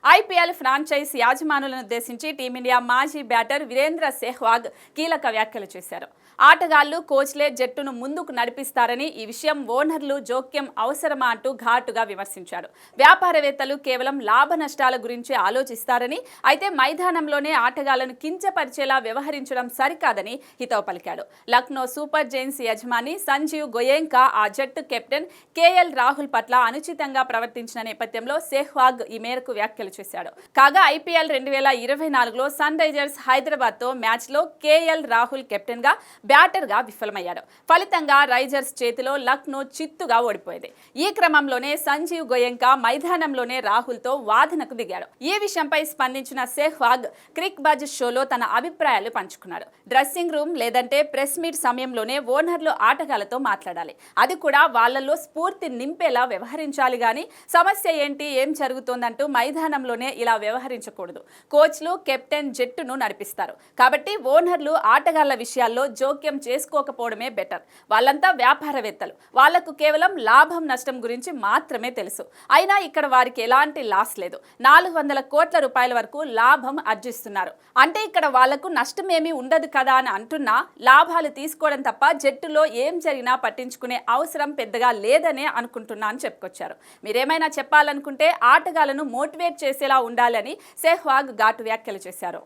IPL franchise యాజమానులను ఉద్దేశించి team India మాజీ batter Virendra Sehwag కీలక వ్యాఖ్యలు చేశారు. ఆటగాళ్లు, కోచ్లే జట్టును ముందుకు నడిపిస్తారని, ఈ విషయం ఓనర్లు జోక్యం అవసరమా అంటూ ఘాటుగా విమర్శించారు. వ్యాపారవేత్తలు కేవలం లాభ నష్టాల గురించి ఆలోచిస్తారని, అయితే మైదానంలోనే ఆటగాళ్లను కించపరిచేలా వ్యవహరించడం సరికాదని హితవు పలికాడు. లక్నో సూపర్ జైంట్స్ యజమాని సంజీవ్ గోయెంకా ఆ జట్టు కెప్టెన్ కేఎల్ రాహుల్ పట్ల అనుచితంగా ప్రవర్తించిన నేపథ్యంలో సెహ్వాగ్ ఈ మేరకు వ్యాఖ్యలు చేశాడు. కాగా ఐపీఎల్ 2024లో సన్ రైజర్స్ హైదరాబాద్ తో మ్యాచ్ లో కేఎల్ రాహుల్ కెప్టెన్ గా బ్యాటర్ గా విఫలమయ్యాడు. ఫలితంగా రైజర్స్ చేతిలో లక్నో చిత్తుగా ఓడిపోయింది. ఈ క్రమంలోనే సంజీవ్ గోయెంకా మైదానంలోనే రాహుల్ తో వాదనకు దిగాడు. ఈ విషయంపై స్పందించిన సెహ్వాగ్ క్రిక్ బజ్ షోలో తన అభిప్రాయాలు పంచుకున్నాడు. డ్రెస్సింగ్ రూమ్ లేదంటే ప్రెస్ మీట్ సమయంలోనే ఓనర్లు ఆటగాళ్లతో మాట్లాడాలి. అది కూడా వాళ్లలో స్ఫూర్తి నింపేలా వ్యవహరించాలి గాని సమస్య ఏంటి, ఏం జరుగుతోందంటూ మైదానంలోనే ఇలా వ్యవహరించకూడదు. కోచ్లు, కెప్టెన్ జట్టును నడిపిస్తారు. కాబట్టి ఓనర్లు ఆటగాళ్ల విషయాల్లో జోక్యం చేసుకోకపోవడమే బెటర్. వాళ్ళంతా వ్యాపారవేత్తలు. వాళ్లకు కేవలం లాభం నష్టం గురించి మాత్రమే తెలుసు. అయినా ఇక్కడ వారికి ఎలాంటి లాస్ లేదు. 400 కోట్ల రూపాయల వరకు లాభం ఆర్జిస్తున్నారు. అంటే ఇక్కడ వాళ్లకు నష్టమేమీ ఉండదు కదా అని అంటున్నా, లాభాలు తీసుకోవడం తప్ప జట్టులో ఏం జరిగినా పట్టించుకునే అవసరం పెద్దగా లేదనే అనుకుంటున్నా అని చెప్పుకొచ్చారు. మీరేమైనా చెప్పాలనుకుంటే ఆటగాళ్లను మోటివేట్ చేసేలా ఉండాలని సెహ్వాగ్ ఘాటు వ్యాఖ్యలు చేశారు.